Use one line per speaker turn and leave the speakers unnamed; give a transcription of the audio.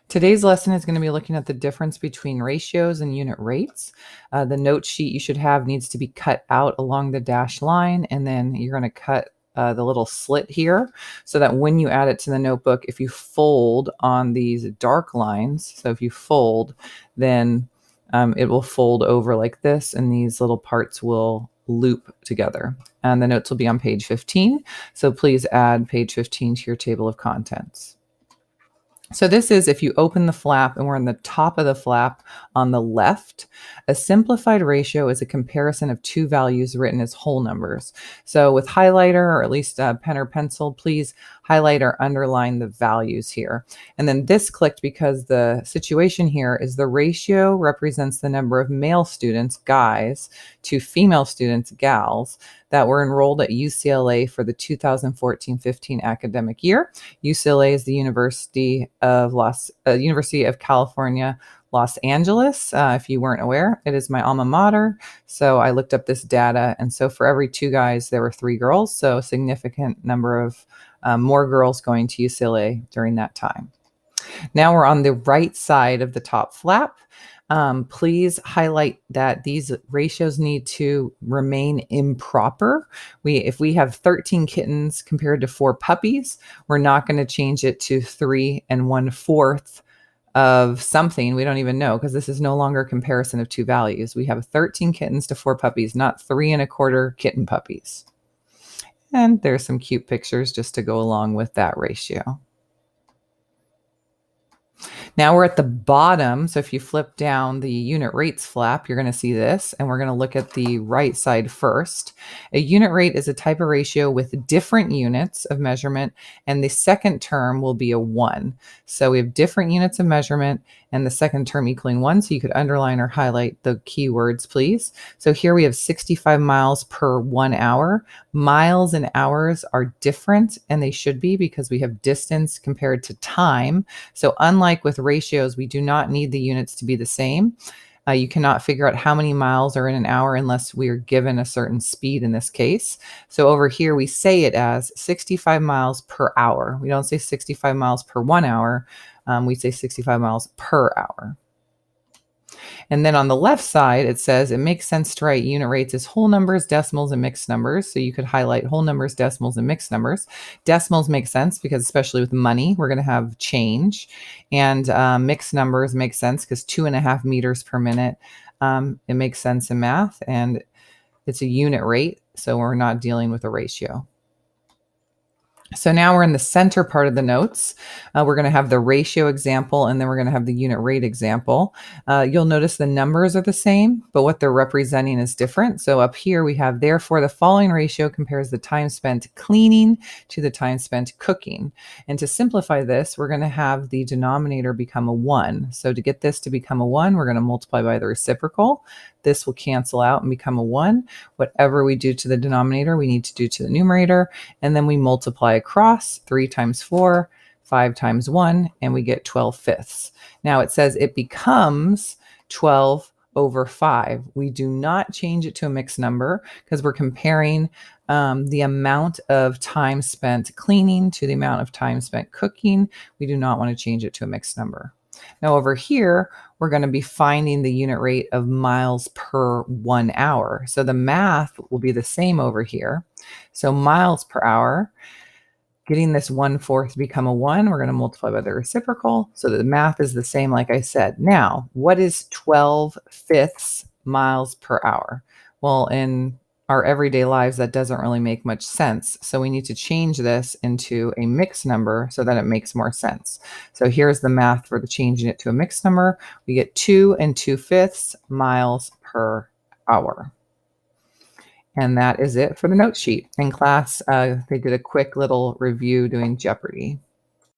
Today's lesson is going to be looking at the difference between ratios and unit rates. The note sheet you should have needs to be cut out along the dashed line, and then you're going to cut the little slit here so that when you add it to the notebook, if you fold on these dark lines, so if you fold, then it will fold over like this, and these little parts will loop together. And the notes will be on page 15, so please add page 15 to your table of contents. So this is, if you open the flap and we're in the top of the flap on the left, a simplified ratio is a comparison of two values written as whole numbers. So with highlighter, or at least a pen or pencil, please highlight or underline the values here. And then this clicked because the situation here is the ratio represents the number of male students, guys, to female students, gals, that were enrolled at UCLA for the 2014-15 academic year. UCLA is the University of California, Los Angeles. If you weren't aware, it is my alma mater. So I looked up this data, and so for every 2 guys, there were 3 girls. So a significant number of more girls going to UCLA during that time. Now we're on the right side of the top flap. Please highlight that these ratios need to remain improper. If we have 13 kittens compared to 4 puppies, we're not going to change it to 3 1/4 of something we don't even know, because this is no longer a comparison of 2 values. We have 13 kittens to 4 puppies, not 3 1/4 kitten puppies. And there's some cute pictures just to go along with that ratio. Now we're at the bottom. So if you flip down the unit rates flap, you're going to see this, and we're going to look at the right side first. A unit rate is a type of ratio with different units of measurement, and the second term will be a 1. So we have different units of measurement and the second term equaling 1. So you could underline or highlight the keywords, please. So here we have 65 miles per 1 hour. Miles and hours are different, and they should be, because we have distance compared to time. So unlike with ratios, we do not need the units to be the same. You cannot figure out how many miles are in an hour unless we are given a certain speed in this case. So over here, we say it as 65 miles per hour. We don't say 65 miles per 1 hour. We say 65 miles per hour. And then on the left side, it says it makes sense to write unit rates as whole numbers, decimals, and mixed numbers. So you could highlight whole numbers, decimals, and mixed numbers. Decimals make sense because, especially with money, we're going to have change. And mixed numbers make sense because 2.5 meters per minute. It makes sense in math, and it's a unit rate, so we're not dealing with a ratio. So now we're in the center part of the notes. We're going to have the ratio example, and then we're going to have the unit rate example. You'll notice the numbers are the same, but what they're representing is different. So up here we have, therefore, the following ratio compares the time spent cleaning to the time spent cooking. And to simplify this, we're going to have the denominator become a 1. So to get this to become a 1, we're going to multiply by the reciprocal. This will cancel out and become a 1. Whatever we do to the denominator, we need to do to the numerator, and then we multiply across. 3 times 4, 5 times 1, and we get 12/5. Now it says it becomes 12 over 5. We do not change it to a mixed number because we're comparing the amount of time spent cleaning to the amount of time spent cooking. We do not want to change it to a mixed number. Now over here, we're going to be finding the unit rate of miles per 1 hour. So the math will be the same over here. So miles per hour, getting this 1/4 to become a 1, we're going to multiply by the reciprocal. So the math is the same, like I said. Now, what is 12/5 miles per hour? Well, in our everyday lives, that doesn't really make much sense. So we need to change this into a mixed number so that it makes more sense. So here's the math for changing it to a mixed number. We get 2 2/5 miles per hour. And that is it for the note sheet. In class, they did a quick little review doing Jeopardy!